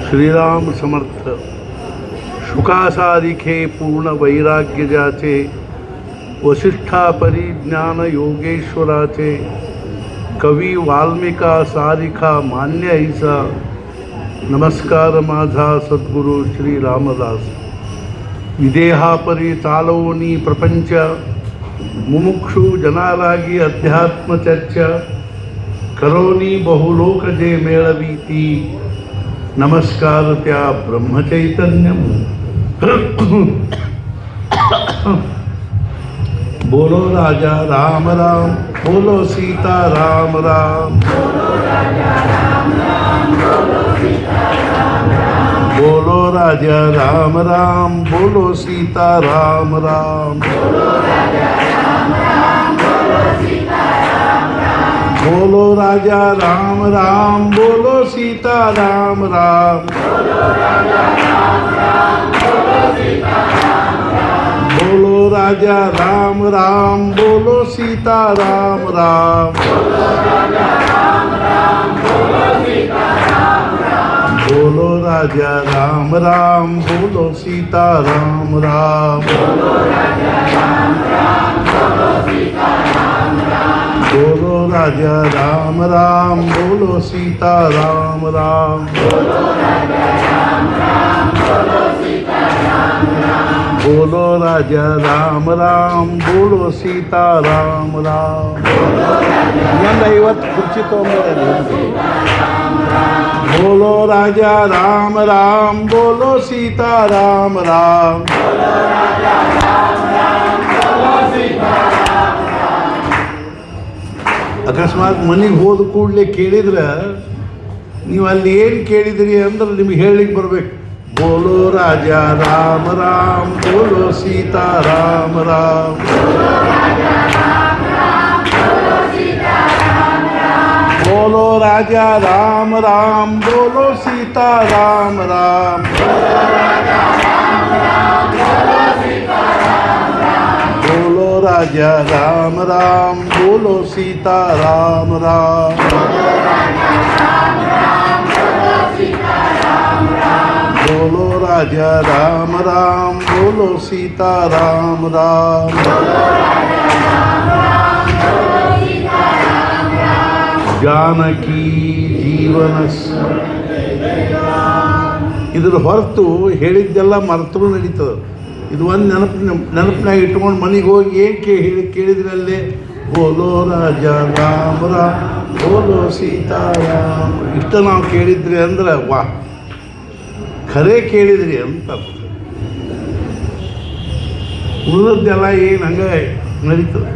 श्रीराम समर्थ. शुकासारिखे पूर्ण वैराग्य ज्याचे, वसिष्ठा परिज्ञान योगेश्वराचे, कवी वाल्मिका सारिखा मान्य ऐसा, नमस्कार माझा सद्गुरु श्री रामदास. विदेहापरी चालवणी प्रपंच, मुमुक्षु जनालागी अध्यात्म चर्चा, करोनी बहुलोक जे मेळवीती, नमस्कार त्या ब्रह्मचैतन्य. बोलो राजा राम राम, बोलो सीता राम राम, बोलो राजा राम राम, बोलो सीता राम राम, बोलो राजा राम राम, बोलो सीता राम राम, बोलो राजा राम राम, बोलो सीता राम राम, बोलो राजा राम राम, बोलो सीता राम राम, बोलो राजा राम राम, बोलो सीता राम राम, बोलो राजा राम राम, बोलो सीता राम राम. खुर्ची बोलो राजा राम राम, बोलो सीता राम राम. ಅಕಸ್ಮಾತ್ ಮನೆಗೆ ಹೋದ ಕೂಡಲೇ ಕೇಳಿದ್ರೆ ನೀವು ಅಲ್ಲಿ ಏನು ಕೇಳಿದ್ರಿ ಅಂದ್ರೆ ನಿಮ್ಗೆ ಹೇಳಲಿಕ್ಕೆ ಬರಬೇಕು. बोलो राजा राम राम, बोलो सीता राम राम, बोलो राजा राम राम, बोलो सीता राम राम, बोलो राजा राम राम, बोलो सीता राम राम, बोलो राजा राम राम, बोलो सीता राम राम. ಜಾನಕಿ ಜೀವನ ಇದ್ರ ಹೊರತು ಹೇಳಿದ್ದೆಲ್ಲ ಮರೆತರೂ ನಡೀತದೆ. ಇದು ಒಂದು ನೆನಪಿನಾಗ ಇಟ್ಕೊಂಡು ಮನೆಗೆ ಹೋಗಿ ಏನು ಕೇಳಿದ್ರಲ್ಲೇ ಬೋಲೋ ರಾಜ ರಾಮ ರಾಮ್, ಬೋಲೋ ಸೀತಾರಾಮ್, ಇಷ್ಟ ನಾವು ಕೇಳಿದ್ರಿ ಅಂದ್ರೆ ವಾ ಖರೆ ಕೇಳಿದ್ರಿ ಅಂತ. ಉಳಿದದ್ದೆಲ್ಲ ಏನು ಹಂಗೆ ನಡೀತದೆ.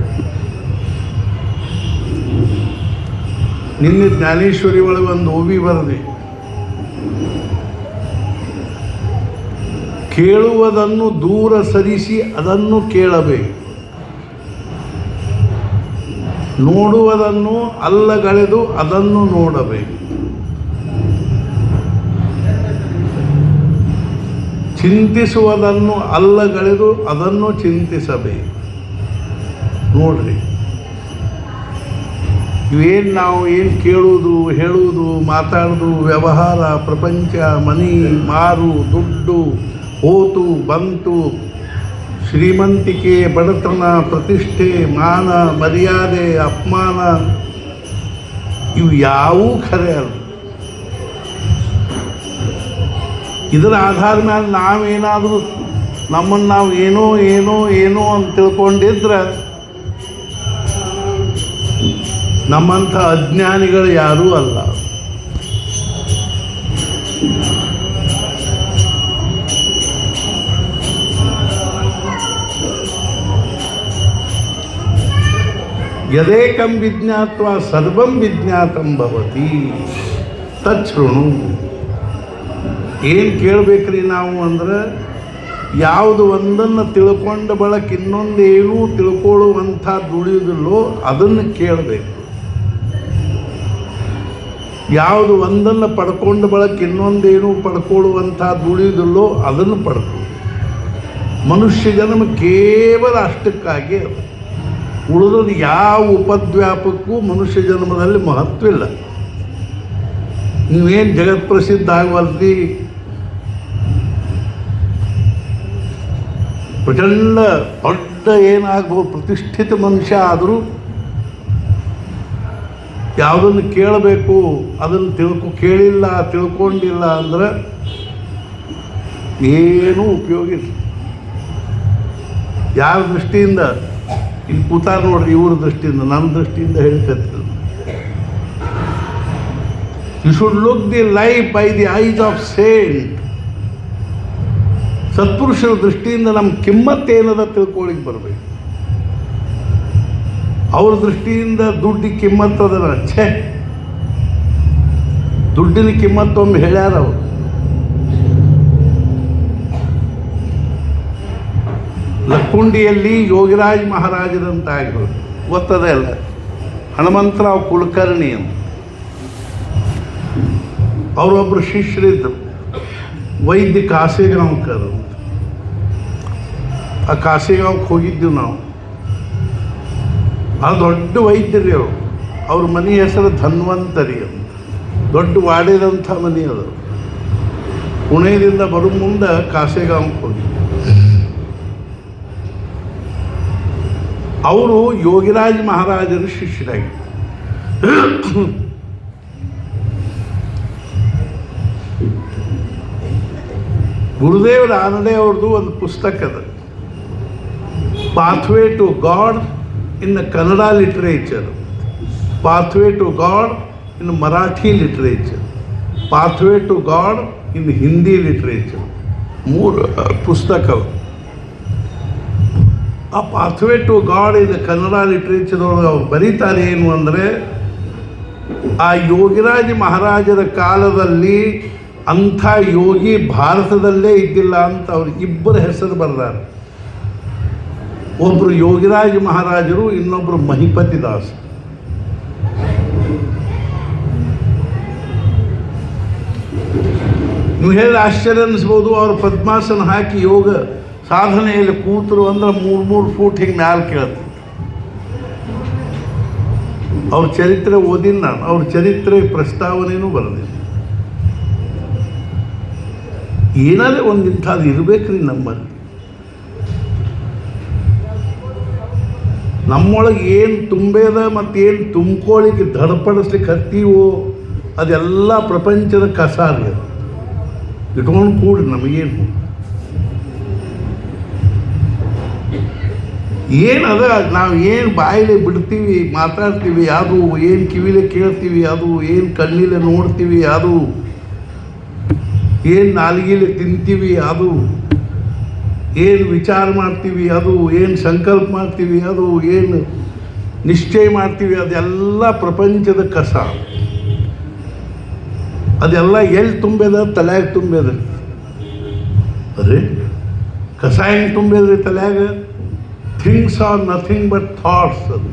ನಿನ್ನೆ ಜ್ಞಾನೇಶ್ವರಿ ಒಳಗೆ ಒಂದು ಓವಿ ಬರದೆ, ಕೇಳುವುದನ್ನು ದೂರ ಸರಿಸಿ ಅದನ್ನು ಕೇಳಬೇಕು, ನೋಡುವುದನ್ನು ಅಲ್ಲಗಳೆದು ಅದನ್ನು ನೋಡಬೇಕು, ಚಿಂತಿಸುವುದನ್ನು ಅಲ್ಲಗಳೆದು ಅದನ್ನು ಚಿಂತಿಸಬೇಕು. ನೋಡ್ರಿ, ಇವೇನು ನಾವು ಏನು ಕೇಳುವುದು, ಹೇಳುವುದು, ಮಾತಾಡೋದು, ವ್ಯವಹಾರ, ಪ್ರಪಂಚ, ಮನಿ, ಮಾರು, ದುಡ್ಡು, ಹೋತು ಬಂತು, ಶ್ರೀಮಂತಿಕೆ, ಬಡತನ, ಪ್ರತಿಷ್ಠೆ, ಮಾನ, ಮರ್ಯಾದೆ, ಅಪಮಾನ, ಇವು ಯಾವೂ ಖರೆ ಅಲ್ಲ. ಇದರ ಆಧಾರ ಮೇಲೆ ನಾವೇನಾದರೂ ನಮ್ಮನ್ನು ನಾವು ಏನೋ ಏನೋ ಏನೋ ಅಂತ ತಿಳ್ಕೊಂಡಿದ್ರೆ ನಮ್ಮಂಥ ಅಜ್ಞಾನಿಗಳು ಯಾರೂ ಅಲ್ಲ. ಯದೇಕಂ ವಿಜ್ಞಾತ್ವ ಸರ್ವಂ ವಿಜ್ಞಾತಂ ಭವತಿ ತಚ್ಛೃಣು. ಏನು ಕೇಳಬೇಕ್ರಿ ನಾವು ಅಂದ್ರೆ, ಯಾವುದು ಒಂದನ್ನು ತಿಳ್ಕೊಂಡ ಬಳಕ ಇನ್ನೊಂದೇನೂ ತಿಳ್ಕೊಳ್ಳುವಂಥ ದುಡಿಯೋದಿಲ್ಲೋ ಅದನ್ನು ಕೇಳಬೇಕು. ಯಾವುದು ಒಂದನ್ನು ಪಡ್ಕೊಂಡ ಬಳಕ ಇನ್ನೊಂದೇನು ಪಡ್ಕೊಳ್ಳುವಂಥ ದುಡಿಯೋದಿಲ್ಲೋ ಅದನ್ನು ಪಡ್ಕೊ. ಮನುಷ್ಯ ಜನ್ಮ ಕೇವಲ ಅಷ್ಟಕ್ಕಾಗಿ ಅದು. ಉಳಿದದ್ದು ಯಾವ ಉಪದ್ವ್ಯಾಪಕ್ಕೂ ಮನುಷ್ಯ ಜನ್ಮದಲ್ಲಿ ಮಹತ್ವ ಇಲ್ಲ. ನೀವೇನು ಜಗತ್ ಪ್ರಸಿದ್ಧ ಆಗವಲ್ರಿ, ಪ್ರಚಂಡ ದೊಡ್ಡ ಏನಾಗ್ಬೋದು ಪ್ರತಿಷ್ಠಿತ ಮನುಷ್ಯ ಆದರೂ ಯಾವುದನ್ನು ಕೇಳಬೇಕು ಅದನ್ನು ಕೇಳಿಲ್ಲ ತಿಳ್ಕೊಂಡಿಲ್ಲ ಅಂದ್ರೆ ಏನೂ ಉಪಯೋಗ ಇಲ್ಲ. ಯಾರ ದೃಷ್ಟಿಯಿಂದ ಇಲ್ಲಿ ಕೂತಾರ ನೋಡ್ರಿ, ಇವ್ರ ದೃಷ್ಟಿಯಿಂದ, ನನ್ನ ದೃಷ್ಟಿಯಿಂದ ಹೇಳ್ತಿರ್ತೀನಿ. You should look the life by the eyes of saint. ಸತ್ಪುರುಷರ ದೃಷ್ಟಿಯಿಂದ ನಮ್ಮ ಕಿಮ್ಮತ್ತೇನದ ತಿಳ್ಕೊಳ್ಳಿಕ್ಕೆ ಬರಬೇಕು. ಅವ್ರ ದೃಷ್ಟಿಯಿಂದ ದುಡ್ಡಿಗೆ ಕಿಮ್ಮತ್ತದನ, ಛೇ, ದುಡ್ಡಿನ ಕಿಮ್ಮತ್ತೊಮ್ಮೆ ಹೇಳ್ಯಾರ ಅವರು. ಲಕ್ಕುಂಡಿಯಲ್ಲಿ ಯೋಗಿರಾಜ್ ಮಹಾರಾಜರಂತ ಆಗಿರು, ಗೊತ್ತದೆ ಅಲ್ಲ, ಹನುಮಂತರಾವ್ ಕುಲಕರ್ಣಿ ಅಂತ ಅವರೊಬ್ಬರು ಶಿಷ್ಯರಿದ್ದರು, ವೈದ್ಯ ಕಾಸೇಗಾಂವ್ಕರ್ ಅಂತ. ಆ ಕಾಸೇಗಾಂವ್ಗೆ ಹೋಗಿದ್ದೀವಿ ನಾವು. ಆ ದೊಡ್ಡ ವೈದ್ಯರಿ ಅವರು, ಅವ್ರ ಮನೆ ಹೆಸರು ಧನ್ವಂತರಿ ಅಂತ, ದೊಡ್ಡ ವಾಡಿದಂಥ ಮನೆ ಅದು. ಪುಣೆದಿಂದ ಬರೋ ಮುಂದೆ ಕಾಸೇಗಾಂವ್ಗೆ ಹೋಗಿ ಅವರು ಯೋಗಿರಾಜ್ ಮಹಾರಾಜರ ಶಿಷ್ಯರಾಗಿದ್ದರು. ಗುರುದೇವ್ ರಾನಡೆ ಅವ್ರದ್ದು ಒಂದು ಪುಸ್ತಕ ಅದ, pathway to God in Kannada literature, pathway to God in Marathi literature, pathway to God in Hindi literature, 3 ಪುಸ್ತಕಗಳು. ಆ pathway to God in Kannada literature ಒಳಗೆ ಅವ್ರು ಬರೀತಾರೆ ಏನು ಅಂದರೆ, ಆ ಯೋಗಿರಾಜ್ ಮಹಾರಾಜರ ಕಾಲದಲ್ಲಿ ಅಂಥ ಯೋಗಿ ಭಾರತದಲ್ಲೇ ಇದ್ದಿಲ್ಲ ಅಂತ ಅವ್ರು ಇಬ್ಬರ ಹೆಸರು ಬರೆದಾರೆ. ಒಬ್ಬರು ಯೋಗಿರಾಜ್ ಮಹಾರಾಜರು, ಇನ್ನೊಬ್ಬರು ಮಹಿಪತಿ ದಾಸ್. ನೀವು ಹೇಳಿ ಆಶ್ಚರ್ಯ ಅನ್ನಿಸ್ಬೋದು, ಅವರು ಪದ್ಮಾಸನ ಹಾಕಿ ಯೋಗ ಸಾಧನೆಯಲ್ಲಿ ಕೂತರು ಅಂದ್ರೆ 3 ಫೂಟ್ ಹಿಂಗೆ ಮ್ಯಾಲೆ ಕೇಳ್ತಿದ್ರು. ಅವ್ರ ಚರಿತ್ರೆ ಓದಿನ ನಾನು, ಅವ್ರ ಚರಿತ್ರೆ ಪ್ರಸ್ತಾವನೆಯೂ ಬರೆದಿಲ್ಲ. ಏನಾದ್ರೆ ಒಂದು ಇಂಥದ್ದು ಇರಬೇಕ್ರಿ ನಮ್ಮಲ್ಲಿ. ನಮ್ಮೊಳಗೆ ಏನು ತುಂಬೇದ ಮತ್ತು ಏನು ತುಂಬ್ಕೊಳ್ಳಿಕ್ಕೆ ದಡಪಡಿಸ್ಲಿಕ್ಕೆ ಹತ್ತೀವೋ ಅದೆಲ್ಲ ಪ್ರಪಂಚದ ಕಸ ರೀ. ಅದು ಇಟ್ಕೊಂಡು ಕೂಡ್ರಿ, ನಮಗೇನು ಏನದ, ನಾವು ಏನು ಬಾಯಿಲೆ ಬಿಡ್ತೀವಿ ಮಾತಾಡ್ತೀವಿ ಅದು, ಏನು ಕಿವಿಲೆ ಕೇಳ್ತೀವಿ ಅದು, ಏನು ಕಣ್ಣಿಲೆ ನೋಡ್ತೀವಿ ಅದು, ಏನು ನಾಲಿಗೆಲೆ ತಿಂತೀವಿ ಅದು, ಏನು ವಿಚಾರ ಮಾಡ್ತೀವಿ ಅದು, ಏನು ಸಂಕಲ್ಪ ಮಾಡ್ತೀವಿ ಅದು, ಏನು ನಿಶ್ಚಯ ಮಾಡ್ತೀವಿ ಅದೆಲ್ಲ ಪ್ರಪಂಚದ ಕಸ. ಅದೆಲ್ಲ ಎಲ್ಲಿ ತುಂಬೇದ? ತಲೆಯಾಗ ತುಂಬೇದ. ಅದೇ ಕಸ ಹೆಂಗೆ ತುಂಬೇದ್ರಿ ತಲೆಯಾಗ? Things are nothing but thoughts. ಅದು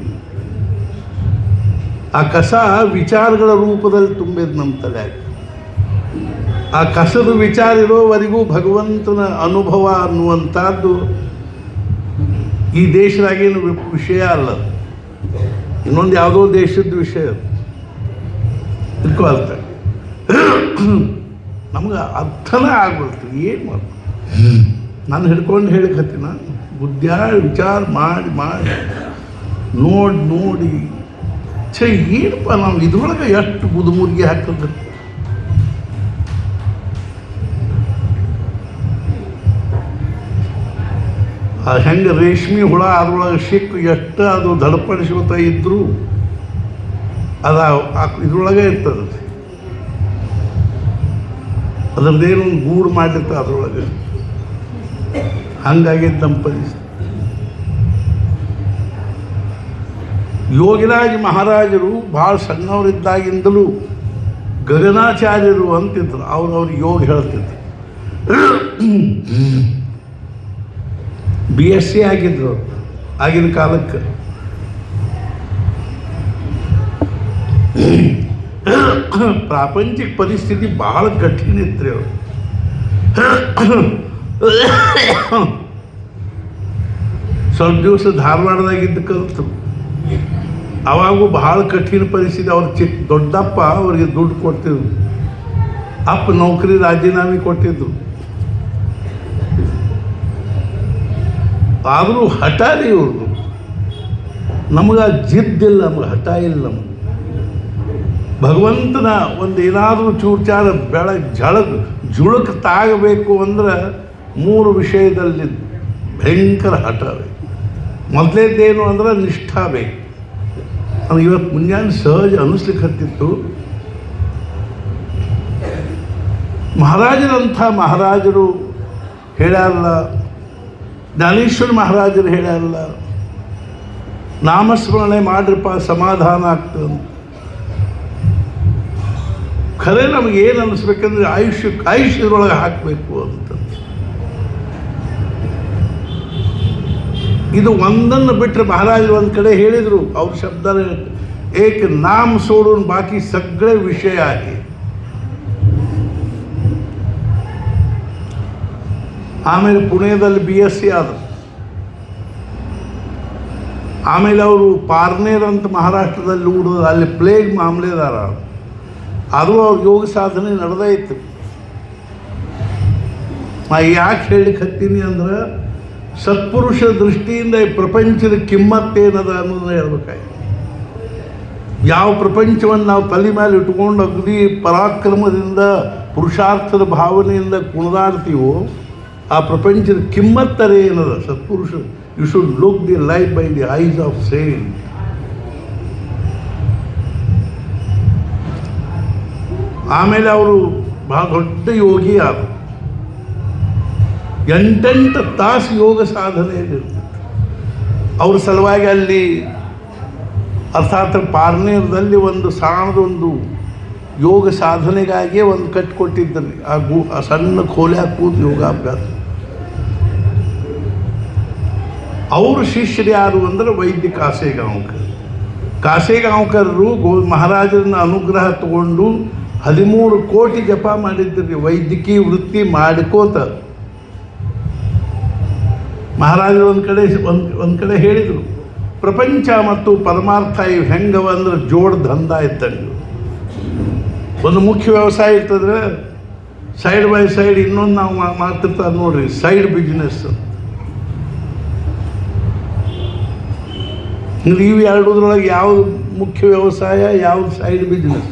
ಆ ಕಸ ವಿಚಾರಗಳ ರೂಪದಲ್ಲಿ ತುಂಬೇದು ನಮ್ಮ ತಲೆಯಾಗ. ಆ ಕಸದ ವಿಚಾರ ಇರೋವರೆಗೂ ಭಗವಂತನ ಅನುಭವ ಅನ್ನುವಂಥದ್ದು ಈ ದೇಶದಾಗೇನು ವಿಷಯ ಅಲ್ಲ, ಇನ್ನೊಂದು ಯಾವುದೋ ದೇಶದ ವಿಷಯ. ಅರ್ಥ ನಮ್ಗೆ ಅರ್ಥನೇ ಆಗ್ಬಿಡ್ತೀವಿ. ಏನು ಮಾಡ್ತೀವಿ? ನಾನು ಹಿಡ್ಕೊಂಡು ಹೇಳಿಕತ್ತೀನ, ಬುದ್ಧಿಯ ವಿಚಾರ ಮಾಡಿ ನೋಡಿ ಛೇ ಏನಪ್ಪ ನಾವು ಇದ್ರೊಳಗೆ ಎಷ್ಟು ಬುದುಮುರ್ಗಿ ಹಾಕಿದ್ರೆ. ಹೆಂಗೆ ರೇಷ್ಮೆ ಹುಳ ಅದ್ರೊಳಗೆ ಸಿಕ್ಕು ಎಷ್ಟು ಅದು ದಡಪಡಿಸ್ಕೊತ ಇದ್ರು ಅದು ಇದ್ರೊಳಗೆ ಇರ್ತದೆ. ಅದರದ್ದೇನು ಒಂದು ಗೂಡು ಮಾಡಿರ್ತ ಅದರೊಳಗೆ. ಹಂಗಾಗಿದ್ದು ನಮ್ಮ ಪರಿಸ್ಥಿತಿ. ಯೋಗಿರಾಜ್ ಮಹಾರಾಜರು ಭಾಳ ಸಣ್ಣವರಿದ್ದಾಗಿಂದಲೂ ಗಗನಾಚಾರ್ಯರು ಅಂತಿದ್ರು. ಅವ್ರಿಗೆ ಯೋಗ ಹೇಳ್ತಿದ್ರು. BSc ಆಗಿದ್ರು ಆಗಿನ ಕಾಲಕ್ಕೆ. ಪ್ರಾಪಂಚಿಕ ಪರಿಸ್ಥಿತಿ ಬಹಳ ಕಠಿಣ ಇತ್ತು ರೀ. ಸ್ವಲ್ಪ ದಿವಸ ಧಾರವಾಡದಾಗಿದ್ದು ಕಲಿತು. ಅವಾಗೂ ಬಹಳ ಕಠಿಣ ಪರಿಸ್ಥಿತಿ. ಅವ್ರ ದೊಡ್ಡಪ್ಪ ಅವ್ರಿಗೆ ದುಡ್ಡು ಕೊಡ್ತಿದ್ರು. ಅಪ್ಪ ನೌಕರಿ ರಾಜೀನಾಮೆ ಕೊಟ್ಟಿದ್ರು. ಆದರೂ ಹಠ ರೀ ಇವ್ರದ್ದು. ನಮಗೆ ಜಿದ್ದಿಲ್ಲ, ನಮಗೆ ಹಠ ಇಲ್ಲ. ನಮಗೆ ಭಗವಂತನ ಒಂದು ಏನಾದರೂ ಚೂರ್ಚಾರ ಜುಳುಕ್ ತಾಗಬೇಕು ಅಂದ್ರೆ 3 ವಿಷಯದಲ್ಲಿ ಭಯಂಕರ ಹಠ ಬೇಕು. ಮೊದಲೇದೇನು ಅಂದ್ರೆ ನಿಷ್ಠಾ ಬೇಕು. ನನಗೆ ಇವತ್ತು ಮುಂಜಾನೆ ಸಹಜ ಅನ್ನಿಸ್ಲಿಕ್ಕೆ ಹತ್ತಿತ್ತು, ಮಹಾರಾಜರು ಹೇಳ್ಯಾರಲ್ಲ, ಜ್ಞಾನೇಶ್ವರ ಮಹಾರಾಜರು ಹೇಳ್ಯಾರಲ್ಲ, ನಾಮಸ್ಮರಣೆ ಮಾಡ್ರಪ್ಪ ಸಮಾಧಾನ ಆಗ್ತದೆ. ಖರೆ ನಮಗೆ ಏನು ಅನ್ನಿಸ್ಬೇಕಂದ್ರೆ ಆಯುಷ್ಯದೊಳಗೆ ಹಾಕಬೇಕು ಅಂತ. ಇದು ಒಂದನ್ನು ಬಿಟ್ಟರೆ ಮಹಾರಾಜರು ಒಂದು ಕಡೆ ಹೇಳಿದರು, ಅವ್ರ ಶಬ್ದ ಏಕ್ ನಾಮ್ ಸೋಡೋನ್ ಬಾಕಿ ಸಗಳೆ ವಿಷಯ ಆಗಿ. ಆಮೇಲೆ ಪುಣೆದಲ್ಲಿ BSc ಆದರು. ಆಮೇಲೆ ಅವರು ಪಾರ್ನೇರ್ ಅಂತ ಮಹಾರಾಷ್ಟ್ರದಲ್ಲಿ ಉಳಿದ್ರು, ಅಲ್ಲಿ ಪ್ಲೇಗ್ ಮಾಮಲೆದಾರ. ಅದು ಅವ್ರ ಯೋಗ ಸಾಧನೆ ನಡೆದೈತೆ. ನಾ ಯಾಕೆ ಹೇಳಿಕ್ಕೆ ಹತ್ತೀನಿ ಅಂದ್ರೆ, ಸತ್ಪುರುಷ ದೃಷ್ಟಿಯಿಂದ ಈ ಪ್ರಪಂಚದ ಕಿಮ್ಮತ್ತೇನದ ಅನ್ನೋದನ್ನ ಹೇಳ್ಬೇಕಾಗಿ. ಯಾವ ಪ್ರಪಂಚವನ್ನು ನಾವು ತಲೆ ಮೇಲೆ ಇಟ್ಕೊಂಡು ಅಗದಿ ಪರಾಕ್ರಮದಿಂದ ಪುರುಷಾರ್ಥದ ಭಾವನೆಯಿಂದ ಕುಣಿದಾಡ್ತೀವೋ, ಆ ಪ್ರಪಂಚದ ಕಿಮ್ಮತ್ತರೇ ಏನದ ಸತ್ಪುರುಷ. You should look the life by the eyes of saint. ಆಮೇಲೆ ಅವರು ಬಹಳ ದೊಡ್ಡ ಯೋಗಿ ಆದರು. 8 ತಾಸು ಯೋಗ ಸಾಧನೆಯಲ್ಲಿರ್ತಿತ್ತು. ಅವ್ರ ಸಲುವಾಗಿ ಅಲ್ಲಿ ಅರ್ಥಾತ್ ಪಾರ್ನೇರದಲ್ಲಿ ಒಂದು ಸಾಣದೊಂದು ಯೋಗ ಸಾಧನೆಗಾಗಿಯೇ ಒಂದು ಕಟ್ಟಿಕೊಟ್ಟಿದ್ದರು. ಆ ಸಣ್ಣ ಖೋಲೆ ಕೂತು ಯೋಗಾಭ್ಯಾಸ. ಅವ್ರ ಶಿಷ್ಯರು ಯಾರು ಅಂದರೆ ವೈದ್ಯ ಕಾಸೇಗಾಂವ್ಕರರು ಮಹಾರಾಜರನ್ನ ಅನುಗ್ರಹ ತಗೊಂಡು 13 ಕೋಟಿ ಜಪ ಮಾಡಿದ್ರಿ ವೈದ್ಯಕೀಯ ವೃತ್ತಿ ಮಾಡಿಕೋತ. ಮಹಾರಾಜರು ಒಂದು ಕಡೆ ಹೇಳಿದರು, ಪ್ರಪಂಚ ಮತ್ತು ಪರಮಾರ್ಥ ಇವು ಹೆಂಗವ ಅಂದ್ರೆ ಜೋಡ್ ದಂಧ ಇದ್ದಂಗೆ. ಒಂದು ಮುಖ್ಯ ವ್ಯವಸಾಯ ಇರ್ತದ್ರೆ ಸೈಡ್ ಬೈ ಸೈಡ್ ಇನ್ನೊಂದು ನಾವು ಮಾಡ್ತಿರ್ತಾರೆ ನೋಡ್ರಿ, ಸೈಡ್ ಬಿಸ್ನೆಸ್. ಇವು ಎರಡೂದ್ರೊಳಗೆ ಯಾವುದು ಮುಖ್ಯ ವ್ಯವಸಾಯ, ಯಾವುದು ಸೈಡ್ ಬಿಸ್ನೆಸ್?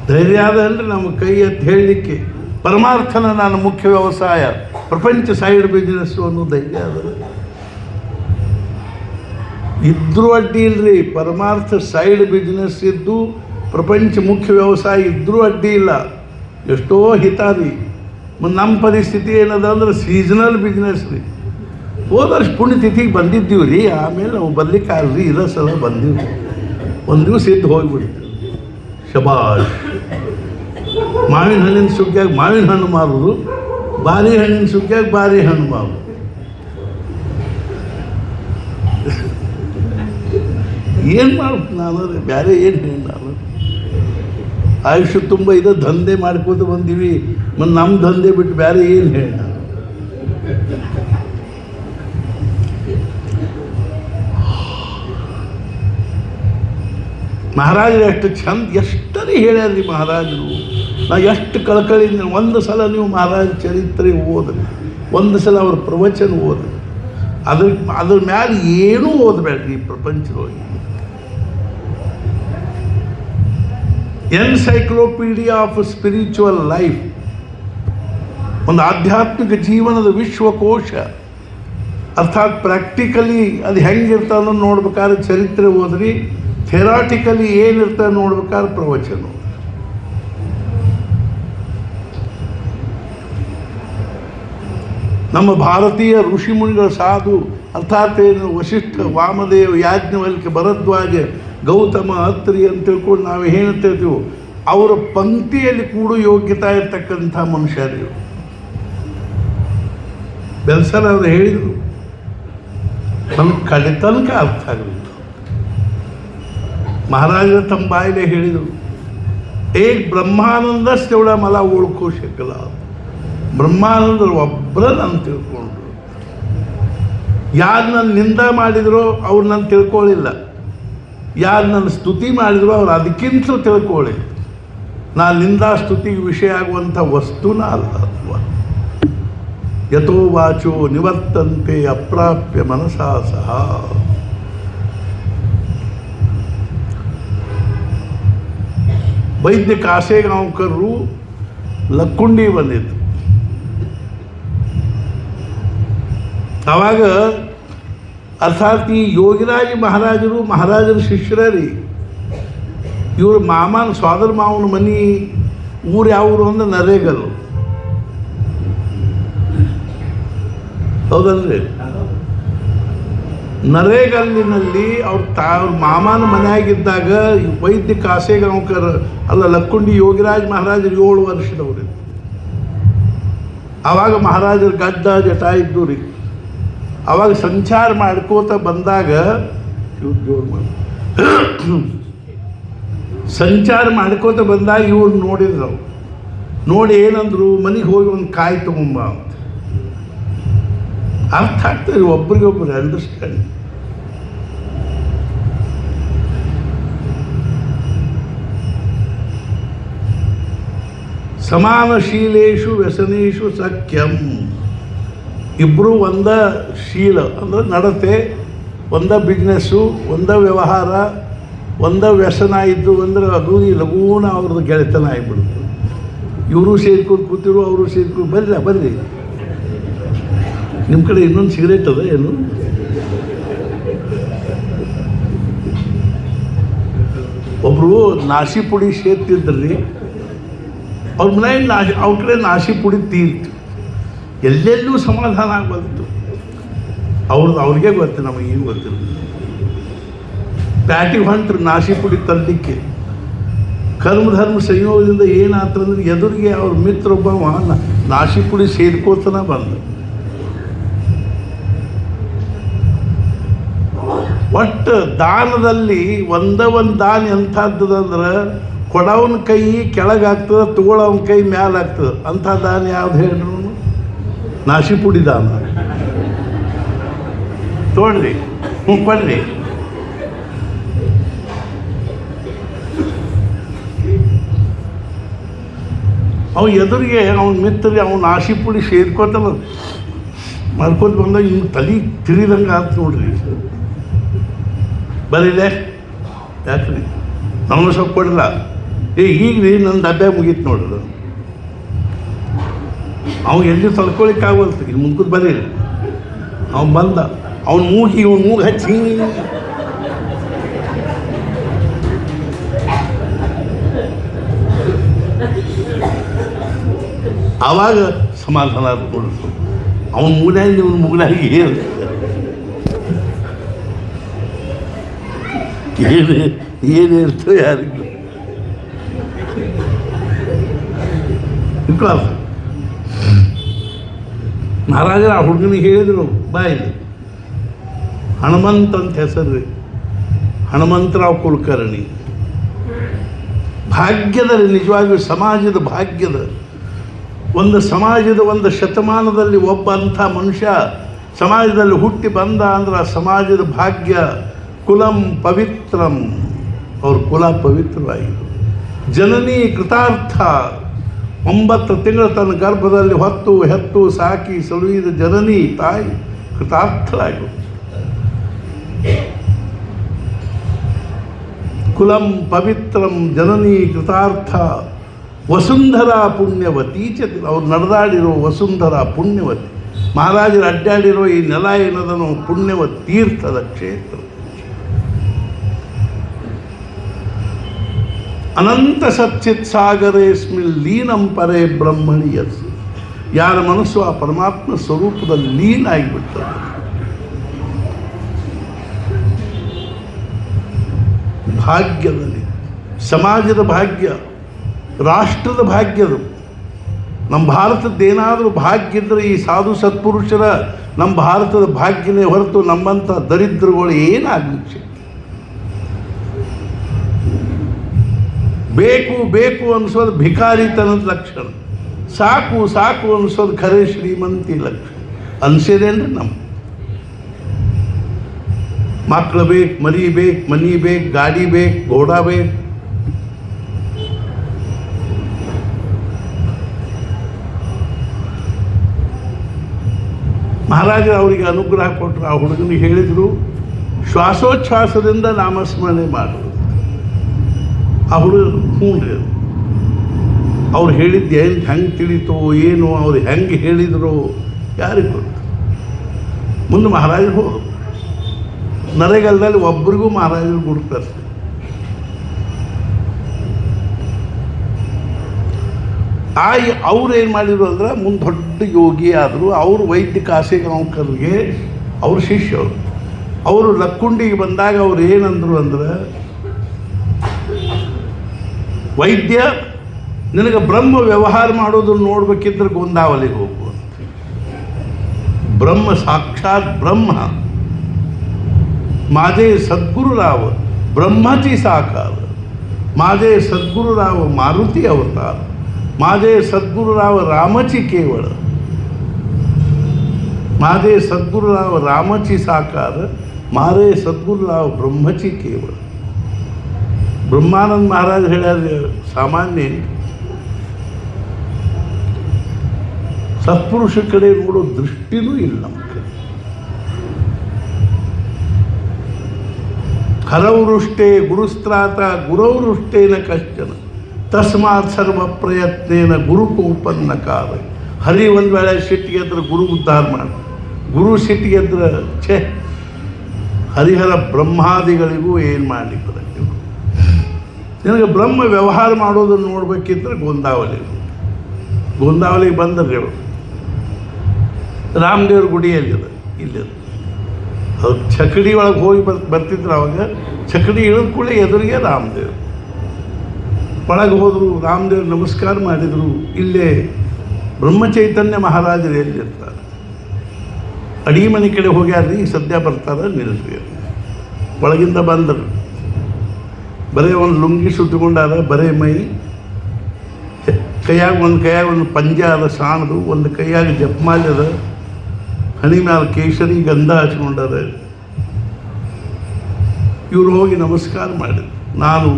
ಧೈರ್ಯ ಅದಲ್ರಿ ನಮ್ಮ ಕೈ ಎತ್ತಿ ಹೇಳಲಿಕ್ಕೆ, ಪರಮಾರ್ಥನ ನಾನು ಮುಖ್ಯ ವ್ಯವಸಾಯ, ಪ್ರಪಂಚ ಸೈಡ್ ಬಿಸ್ನೆಸ್ಸು ಅನ್ನೋ ಧೈರ್ಯ ಅದ. ಇದ್ರೂ ಅಡ್ಡಿ ಇಲ್ಲರಿ, ಪರಮಾರ್ಥ ಸೈಡ್ ಬಿಸ್ನೆಸ್ ಇದ್ದು ಪ್ರಪಂಚ ಮುಖ್ಯ ವ್ಯವಸಾಯ ಇದ್ರೂ ಅಡ್ಡಿ ಇಲ್ಲ. ಎಷ್ಟೋ ಹಿತ ರೀ. ನಮ್ಮ ಪರಿಸ್ಥಿತಿ ಏನದ ಅಂದ್ರೆ ಸೀಸನಲ್ ಬಿಸ್ನೆಸ್ ರೀ. ಹೋದ ವರ್ಷ ಪುಣ್ಯತಿಥಿಗೆ ಬಂದಿದ್ದೀವಿ ರೀ, ಆಮೇಲೆ ನಾವು ಬರ್ಲಿಕ್ಕೆ ಆಗಲ್ರಿ, ಇರೋ ಸಲ ಬಂದೀವಿ. ಒಂದು ದಿವಸ ಇದ್ದು ಹೋಗಿಬಿಡ್ತೀವಿ. ಶಬಾಷ್. ಮಾವಿನ ಹಣ್ಣಿನ ಸುಗ್ಗಿಯಾಗಿ ಮಾವಿನ ಹಣ್ಣು ಮಾರೋದು, ಬಾರಿ ಹಣ್ಣಿನ ಸುಗ್ಗಿಯಾಗಿ ಬಾರಿ ಹಣ್ಣು ಮಾರೋದು. ಏನು ಮಾಡ್ಬೇಕು ನಾನು, ಬೇರೆ ಏನು ಹೇಳಿ ನಾನು. ಆಯುಷ್ಯ ತುಂಬ ಇದು ದಂಧೆ ಮಾಡ್ಕೋತ ಬಂದೀವಿ, ಮತ್ತು ನಮ್ಮ ದಂಧೆ ಬಿಟ್ಟು ಬೇರೆ ಏನು ಹೇಳಿ ನಾನು. ಮಹಾರಾಜರು ಎಷ್ಟು ಚಂದ ಎಷ್ಟನೇ ಹೇಳ್ಯಾರ್ರಿ ಮಹಾರಾಜರು. ನಾ ಎಷ್ಟು ಕಳಕಳಿಯಿಂದ ಒಂದು ಸಲ ನೀವು ಮಹಾರಾಜ ಚರಿತ್ರೆ ಓದ್ರಿ, ಒಂದು ಸಲ ಅವ್ರ ಪ್ರವಚನ ಓದ್ರಿ. ಅದ್ರ ಮ್ಯಾಲೆ ಏನೂ ಓದಬೇಡ್ರಿ ಈ ಪ್ರಪಂಚದೊಳಗೆ. ಎನ್ಸೈಕ್ಲೋಪೀಡಿಯಾ ಆಫ್ ಸ್ಪಿರಿಚುವಲ್ ಲೈಫ್, ಒಂದು ಆಧ್ಯಾತ್ಮಿಕ ಜೀವನದ ವಿಶ್ವಕೋಶ. ಅರ್ಥಾತ್ ಪ್ರಾಕ್ಟಿಕಲಿ ಅದು ಹೆಂಗಿರ್ತಾನೋ ನೋಡ್ಬೇಕಾದ್ರೆ ಚರಿತ್ರೆ ಓದ್ರಿ, ಥೆರಾಟಿಕಲಿ ಏನಿರ್ತಾರೆ ನೋಡ್ಬೇಕಾದ್ರೆ ಪ್ರವಚನ. ನಮ್ಮ ಭಾರತೀಯ ಋಷಿಮುನಿಗಳ ಸಾಧು ಅರ್ಥಾತ್ ಏನು ವಶಿಷ್ಠ, ವಾಮದೇವ, ಯಾಜ್ಞವಲ್ಕ್ಯ, ಭರದ್ವಾಜ, ಗೌತಮ, ಅತ್ರಿ ಅಂತ ತಿಳ್ಕೊಂಡು ನಾವು ಏನು ಹೇಳ್ತೀವೋ ಅವರ ಪಂಕ್ತಿಯಲ್ಲಿ ಕೂಡ ಯೋಗ್ಯತಾ ಇರ್ತಕ್ಕಂಥ ಮನುಷ್ಯರು. ಬೆಲ್ಸರ್ ಅವರು ಹೇಳಿದರು, ನನಗೆ ಕಡೆ ತನಕ ಅರ್ಥ ಆಗಲಿಲ್ಲ. ಮಹಾರಾಜರ ತಮ್ಮ ಬಾಯಿಲೆ ಹೇಳಿದರು, ಏಕ್ ಬ್ರಹ್ಮಾನಂದಸ್ तेवढा मला ओळखू शकला. ಬ್ರಹ್ಮಾನಂದರು ಒಬ್ಬರ ನಾನು ತಿಳ್ಕೊಂಡ್ರು. ಯಾರು ನನ್ನ ನಿಂದ ಮಾಡಿದರೋ ಅವ್ರು ನಾನು ತಿಳ್ಕೊಳ್ಳಿಲ್ಲ, ಯಾರು ನನ್ನ ಸ್ತುತಿ ಮಾಡಿದ್ರು ಅವ್ರು ಅದಕ್ಕಿಂತಲೂ ತಿಳ್ಕೊಳ್ಳಿ. ನಾ ನಿಂದಾಸ್ತುತಿಗೆ ವಿಷಯ ಆಗುವಂಥ ವಸ್ತುನ ಅಲ್ಲ. ಯಥೋ ವಾಚೋ ನಿವರ್ತಂತೆ ಅಪ್ರಾಪ್ಯ ಮನಸಾ ಸಹ. ವೈದ್ಯ ಕಾಸೇಗಾಂವ್ಕರು ಲಕ್ಕುಂಡಿ ಬಂದಿತ್ತು. ಆವಾಗ ಅರ್ಥಾತ್ ಈ ಯೋಗಿರಾಜ ಮಹಾರಾಜರ ಶಿಷ್ಯರ ರೀ. ಇವ್ರ ಮಾಮನ ಸೋದರ ಮಾವನ ಮನೆ ಊರು ಯಾವರು ಅಂದ್ರೆ ನರೇಗಲ್. ಹೌದಲ್ರಿ? ನರೇಗಲ್ಲಿನಲ್ಲಿ ಅವ್ರ ಮಾಮನ ಮನೆಯಾಗಿದ್ದಾಗ ವೈದ್ಯ ಕಾಸೇಗಾಂವ್ಕರ್ ಅಲ್ಲ ಲಕ್ಕುಂಡಿ ಯೋಗಿರಾಜ ಮಹಾರಾಜರು 7 ವರ್ಷದವ್ರು. ಆವಾಗ ಮಹಾರಾಜರು ಗಡ್ಡ ಜಟ ಇದ್ದು ರೀ. ಆವಾಗ ಸಂಚಾರ ಮಾಡ್ಕೋತ ಬಂದಾಗ ಇವ್ರು ನೋಡಿದ್ರು. ನೋಡಿ ಏನಂದ್ರು, ಮನೆಗೆ ಹೋಗಿ ಒಂದು ಕಾಯಿ ತಗೊಂಬ ಅಂತ. ಅರ್ಥ ಆಗ್ತದೆ ಒಬ್ರಿಗೊಬ್ರು ಅಂಡರ್ಸ್ಟ್ಯಾಂಡ್. ಸಮಾನಶೀಲೇಶು ವ್ಯಸನೇಶು ಸಖ್ಯಂ. ಇಬ್ಬರು ಒಂದ ಶೀಲ ಅಂದ್ರೆ ನಡತೆ, ಒಂದ ಬಿಸ್ನೆಸ್ಸು, ಒಂದ ವ್ಯವಹಾರ, ಒಂದ ವ್ಯಸನ ಇದ್ದು ಅಂದ್ರೆ ಅದು ಲಘೂನ ಅವ್ರದ್ದು ಗೆಳೆತನ ಆಗಿಬಿಡುತ್ತೆ. ಇವರು ಸೇರ್ಕೊಂಡು ಕೂತಿರು, ಅವರು ಸೇರ್ಕೊಂಡು ಬರ್ರಿ ನಿಮ್ಮ ಕಡೆ ಇನ್ನೊಂದು ಸಿಗರೇಟ್ ಅದ ಏನು? ಒಬ್ಬರು ನಾಶಿ ಪುಡಿ ಸೇರ್ತಿದ್ರಿ. ಅವ್ರ ಮನೆಯಲ್ಲಿ ಅವ್ರ ಕಡೆ ನಾಶಿ ಪುಡಿ ತೀರ್ತು. ಎಲ್ಲೆಲ್ಲೂ ಸಮಾಧಾನ ಆಗ್ಬಂತು. ಅವ್ರಿಗೆ ಗೊತ್ತು, ನಮಗೇನು ಗೊತ್ತಿಲ್ಲ. ಪ್ಯಾಟಿಗೆ ಹೊಂಟ್ರು ನಾಶಿ ಪುಡಿ ತರಲಿಕ್ಕೆ. ಕರ್ಮಧರ್ಮ ಸಂಯೋಗದಿಂದ ಏನಾತಂದ್ರೆ ಎದುರಿಗೆ ಅವ್ರ ಮಿತ್ರೊಬ್ಬವ ನಾಶಿ ಪುಡಿ ಸೇರ್ಕೋತನ ಬಂದ. ಒಟ್ಟು ದಾನದಲ್ಲಿ ಒಂದು ದಾನ ಎಂಥದ್ದಂದ್ರೆ ಕೊಡವನ ಕೈ ಕೆಳಗಾಗ್ತದೆ, ತಗೊಳ್ಳೋವನ ಕೈ ಮ್ಯಾಲಾಗ್ತದೆ. ಅಂಥ ದಾನ ಯಾವ್ದು ಹೇಳ್ರು? ನಾಶಿ ಪುಡಿ ದಾನ. ತೊಗೊಳ್ರಿ, ಕೊಡ್ರಿ. ಅವ್ನು ಎದುರಿಗೆ ಅವ್ನ ಮಿತ್ರರಿಗೆ ಅವ್ನು ನಾಶಿ ಪುಡಿ ಸೇರ್ಕೋತಲ್ಲ ಮಾಡ್ಕೋತ ಬಂದಾಗ ಇನ್ನು ತಲೆ ತಿರಿದಂಗೆ ಆಯ್ತು ನೋಡ್ರಿ. ಬರೀಲೆ ಯಾಕ್ರಿ ನಮ್ಮನ್ನು ಸ್ವಲ್ಪ ಕೊಡಲ್ಲ. ಈಗ ರೀ ನನ್ನ ಡಬ್ಬೆ ಮುಗೀತು ನೋಡ್ರಿ. ಅವ್ನು ಎಲ್ಲಿ ತಳ್ಕೊಳಿಕ್ಕಾಗಲ್ತು. ಇಲ್ಲಿ ಮುಂಕುದು ಬರೀರಿ. ಅವ್ನು ಬಂದ, ಅವ್ನು ಮೂಗು ಹಚ್ಚಿ ಆವಾಗ ಸಮಾಧಾನ ನೋಡಿದ್ರು. ಅವನ ಮೂಗ್ನಾಗಿ ಇವನ ಮೂಗ್ನಾಗಿ ಏನಿರ್ತೋ ಯಾರಿಗೂ ಮಹಾರಾಜರು ಆ ಹುಡುಗನಿಗೆ ಹೇಳಿದರು, ಬಾಯಿಲಿ ಹನುಮಂತ ಅಂತ ಹೆಸರು ರೀ, ಹನುಮಂತರಾವ್ ಕುಲಕರ್ಣಿ. ಭಾಗ್ಯದ ನಿಜವಾಗಿಯೂ ಸಮಾಜದ ಭಾಗ್ಯದ ಒಂದು ಶತಮಾನದಲ್ಲಿ ಒಬ್ಬ ಅಂಥ ಮನುಷ್ಯ ಸಮಾಜದಲ್ಲಿ ಹುಟ್ಟಿ ಬಂದ ಅಂದ್ರೆ ಆ ಸಮಾಜದ ಭಾಗ್ಯ. ಕುಲಂ ಪವಿತ್ರಂ, ಅವ್ರ ಕುಲ ಪವಿತ್ರವಾಯಿತು. ಜನನಿ ಕೃತಾರ್ಥ, 9 ತಿಂಗಳು ತನ್ನ ಗರ್ಭದಲ್ಲಿ ಹೆತ್ತು ಸಾಕಿ ಸಲುಹಿದ ಜನನಿ ತಾಯಿ ಕೃತಾರ್ಥರಾಗಿ. ಕುಲಂ ಪವಿತ್ರಂ ಜನನಿ ಕೃತಾರ್ಥ ವಸುಂಧರಾ ಪುಣ್ಯವತಿ ಚ. ಅವ್ರು ನಡೆದಾಡಿರೋ ವಸುಂಧರಾ ಪುಣ್ಯವತಿ. ಮಹಾರಾಜರು ಅಡ್ಡಾಡಿರೋ ಈ ನೆಲ ಏನದನು ಪುಣ್ಯವ ತೀರ್ಥದ ಕ್ಷೇತ್ರ. ಅನಂತ ಸಚ್ಚಿತ್ ಸಾಗರೇಸ್ಮಿಲ್ ಲೀನಂ ಪರೇ ಬ್ರಹ್ಮಣಿ ಯತ್. ಯಾರ ಮನಸ್ಸು ಆ ಪರಮಾತ್ಮ ಸ್ವರೂಪದಲ್ಲಿ ಲೀನ ಆಗಿಬಿಡ್ತದೆ. ಭಾಗ್ಯದಲ್ಲಿ ಸಮಾಜದ ಭಾಗ್ಯ, ರಾಷ್ಟ್ರದ ಭಾಗ್ಯದು. ನಮ್ಮ ಭಾರತದ್ದೇನಾದರೂ ಭಾಗ್ಯ ಇದ್ದರೆ ಈ ಸಾಧು ಸತ್ಪುರುಷರ ನಮ್ಮ ಭಾರತದ ಭಾಗ್ಯನೇ ಹೊರತು ನಮ್ಮಂಥ ದರಿದ್ರಗಳು ಏನಾಗಲಿಕ್ಕೆ. ಬೇಕು ಅನಿಸೋದು ಭಿಕಾರಿತನದ ಲಕ್ಷಣ, ಸಾಕು ಅನಿಸೋದು ಖರೆ ಶ್ರೀಮಂತಿ ಲಕ್ಷಣ. ಅನಿಸಿದೇನ್ರಿ ನಮ್ಮ ಮಕ್ಕಳು ಬೇಕು, ಮರಿ ಬೇಕು, ಮನಿ ಬೇಕು, ಗಾಡಿ ಬೇಕು, ಘೋಡ ಬೇಕು. ಮಹಾರಾಜರು ಅವರಿಗೆ ಅನುಗ್ರಹ ಕೊಟ್ಟರು. ಆ ಹುಡುಗನಿಗೆ ಹೇಳಿದರು, ಶ್ವಾಸೋಚ್ಛ್ವಾಸದಿಂದ ನಾಮಸ್ಮರಣೆ ಮಾಡುವುದು. ಆ ಹುಡುಗ ಹ್ಞೂ ರೀ. ಅವ್ರು ಹೇಳಿದ್ದು ಏನು ಹೆಂಗೆ ತಿಳಿತೋ ಏನು, ಅವ್ರು ಹೆಂಗೆ ಹೇಳಿದ್ರು ಯಾರಿಗೆ ಗೊತ್ತು. ಮುಂದೆ ಮಹಾರಾಜರು ಹೋದರು. ನರೇಗಲ್ದಲ್ಲಿ ಒಬ್ಬರಿಗೂ ಮಹಾರಾಜರು ಗುರುತಾರೆ. ಅವ್ರು ಏನು ಮಾಡಿದ್ರು ಅಂದ್ರೆ ಮುಂದೆ ದೊಡ್ಡ ಯೋಗಿ ಆದರು. ಅವರು ವೈದ್ಯ ಕಾಶಿಗಾಂವ್ಕರ್ಗೆ ಅವ್ರ ಶಿಷ್ಯರು. ಅವರು ಲಕ್ಕುಂಡಿಗೆ ಬಂದಾಗ ಅವ್ರು ಏನಂದ್ರು ಅಂದ್ರೆ, ವೈದ್ಯ ನಿನಗೆ ಬ್ರಹ್ಮ ವ್ಯವಹಾರ ಮಾಡೋದನ್ನು ನೋಡ್ಬೇಕಿದ್ರೆ ಗೋಂದಾವಲಿಗೆ ಹೋಗು ಅಂತ. ಬ್ರಹ್ಮ ಸಾಕ್ಷಾತ್ ಬ್ರಹ್ಮ माझे सद्गुरुराव ब्रह्माची साकार, माझे सद्गुरुराव मारुती अवतार, माझे सद्गुरुराव रामाची केवळ, माझे सद्गुरुराव रामाची साकार, माझे सद्गुरुराव ब्रह्मची केवळ. ब्रह्मानंद महाराज ಹೇಳ್ಯಾರ, ಸಾಮಾನ್ಯ ಸತ್ಪುರುಷ ಕಡೆ ನೋಡೋ ದೃಷ್ಟಿನೂ ಇಲ್ಲ ನಮ್ಮ ಕಡೆ. ಹರವೃಷ್ಟೇ ಗುರುಸ್ತ್ರಾತ ಗುರವೃಷ್ಟೇನ ಕಶ್ಚನ ತಸ್ಮಾತ್ ಸರ್ವ ಪ್ರಯತ್ನೇನ ಗುರುಕೋಪನ್ನ ಕಾಲ. ಹರಿ ಒಂದು ವೇಳೆ ಸಿಟ್ಟಿಗೆ ಎದ್ರೆ ಗುರು ಉದ್ಧಾರ ಮಾಡಿ, ಗುರು ಸಿಟ್ಟಿಗೆ ಎದ್ರೆ ಛೇ ಹರಿಹರ ಬ್ರಹ್ಮಾದಿಗಳಿಗೂ ಏನು ಮಾಡಲಿಕ್ಕೆ ಬರಲಿಲ್ಲ. ನಿನಗೆ ಬ್ರಹ್ಮ ವ್ಯವಹಾರ ಮಾಡೋದನ್ನು ನೋಡ್ಬೇಕಿದ್ರೆ ಗೋಂದಾವಲಿಗೆ ಬಂದ್ರಿ ಅವರು. ರಾಮದೇವ್ರ ಗುಡಿಯಲ್ಲಿದೆ, ಇಲ್ಲಿದೆ. ಅದು ಚಕಡಿ ಒಳಗೆ ಹೋಗಿ ಬರ್ತಿದ್ರು. ಅವಾಗ ಚಕಡಿ ಇಳಿದ ಕೂಡಲೇ ಎದುರಿಗೆ ರಾಮದೇವ್. ಒಳಗೆ ಹೋದರು, ರಾಮದೇವ್ ನಮಸ್ಕಾರ ಮಾಡಿದರು. ಇಲ್ಲೇ ಬ್ರಹ್ಮಚೈತನ್ಯ ಮಹಾರಾಜರು ಎಲ್ಲಿರ್ತಾರೆ, ಅಡಿಗೆ ಮನೆ ಕಡೆ ಹೋಗ್ಯಾರ್ರಿ, ಸದ್ಯ ಬರ್ತಾರೆ, ನಿಲ್ಲಿಸ್ರಿ. ಒಳಗಿಂದ ಬಂದರು. ಬರೀ ಒಂದು ಲುಂಗಿ ಸುತ್ತಕೊಂಡಾರ, ಬರೇ ಮೈ, ಕೈಯಾಗ ಒಂದು ಪಂಜ ಅದ ಸಾಣದು, ಒಂದು ಕೈಯಾಗ ಜಪಮಾಲೆ ಅದ, ಹಣಿ ಮ್ಯಾಲ ಕೇಸರಿ ಗಂಧ ಹಚ್ಕೊಂಡಾರ. ಇವರು ಹೋಗಿ ನಮಸ್ಕಾರ ಮಾಡಿದ್ರು. ನಾನು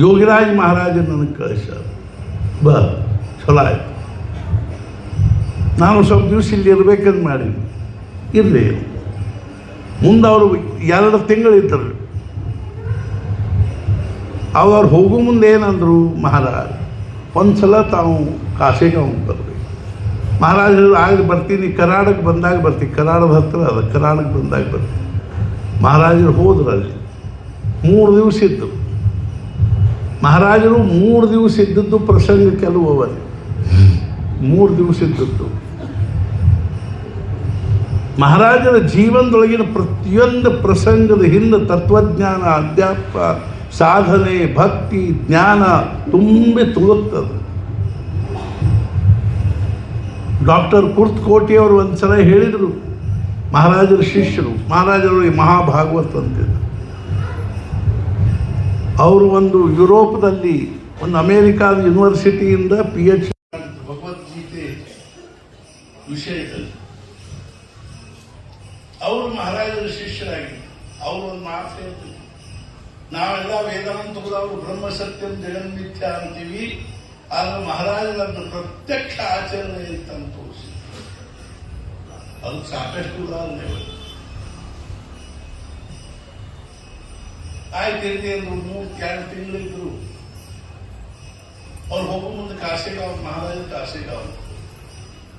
ಯೋಗಿರಾಜ್ ಮಹಾರಾಜ ನನಗೆ ಕಳಿಸ್ಯಾರ, ಚಲೋ ಆಯ್ತು. ನಾನು ಸ್ವಲ್ಪ ದಿವಸ ಇಲ್ಲಿ ಇರ್ಬೇಕಂತ ಮಾಡೀನಿ. ಇರಲಿ. ಮುಂದೆ ಅವರು 2 ತಿಂಗಳಿದ್ದರು. ಅವ್ರು ಹೋಗೋ ಮುಂದೆ ಏನಂದರು, ಮಹಾರಾಜ್ ಒಂದು ಸಲ ತಾವು ಕಾಶಿಗಾಂವ್ ಬರ್ಬೇಕು. ಮಹಾರಾಜರು ಆಗ ಬರ್ತೀನಿ, ಕರ್ನಾಟಕ ಬಂದಾಗ ಬರ್ತೀನಿ, ಕರ್ನಾಟಕದ ಹತ್ರ ಅದ, ಕರ್ನಾಟಕ ಬಂದಾಗ ಬರ್ತೀನಿ. ಮಹಾರಾಜರು ಹೋದ್ರು. ಅಲ್ಲಿ 3 ದಿವಸ ಇದ್ದರು. ಮಹಾರಾಜರು 3 ದಿವಸ ಇದ್ದದ್ದು ಪ್ರಸಂಗ ಕೆಲವು ಅವರಿ 3 ದಿವಸ ಇದ್ದದ್ದು. ಮಹಾರಾಜರ ಜೀವನದೊಳಗಿನ ಪ್ರತಿಯೊಂದು ಪ್ರಸಂಗದ ಹಿಂದೆ ತತ್ವಜ್ಞಾನ, ಅಧ್ಯಾತ್ಮ, ಸಾಧನೆ, ಭಕ್ತಿ, ಜ್ಞಾನ ತುಂಬಿ ತುಳುಕ್ತದೆ. ಡಾಕ್ಟರ್ ಕುರ್ತಕೋಟಿ ಅವರು ಒಂದು ಸಲ ಹೇಳಿದರು, ಮಹಾರಾಜರ ಶಿಷ್ಯರು, ಮಹಾರಾಜರಿಗೆ ಮಹಾಭಾಗವತ್ ಅಂತಿದ್ರು. ಅವರು ಒಂದು ಯುರೋಪ್ದಲ್ಲಿ ಒಂದು ಅಮೇರಿಕಾದ ಯೂನಿವರ್ಸಿಟಿಯಿಂದ PhD ಭಗವದ್ಗೀತೆ ವಿಷಯದಲ್ಲಿ ಅವರು ಮಹಾರಾಜರ ಶಿಷ್ಯರಾಗಿದ್ದರು. ಅವರು ಒಂದು ಮಾತು ಹೇಳ್ತಿದ್ರು, ನಾವೆಲ್ಲ ವೇದಾಂತದವರು ಬ್ರಹ್ಮ ಸತ್ಯಂ ಜಗನ್ಮಿಥ್ಯ ಅಂತೀವಿ, ಆದರೆ ಮಹಾರಾಜರನ್ನು ಪ್ರತ್ಯಕ್ಷ ಆಚರಣೆ ಅಂತ ತೋರಿಸಿ. ಅದಕ್ಕೆ ಸಾಕಷ್ಟು ಉದಾಹರಣೆ. ಆಯ್ತು ಇರಲಿ ಅಂದ್ರು. 3-2 ತಿಂಗಳಿದ್ರು. ಅವ್ರು ಹೋಗೋ ಮುಂದೆ ಕಾಶಿಗಾಂವ್, ಮಹಾರಾಜ ಕಾಶಿಗಾಂವ್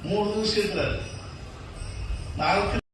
3 ದಿವಸ ಇದ್ರಲ್ಲಿ 4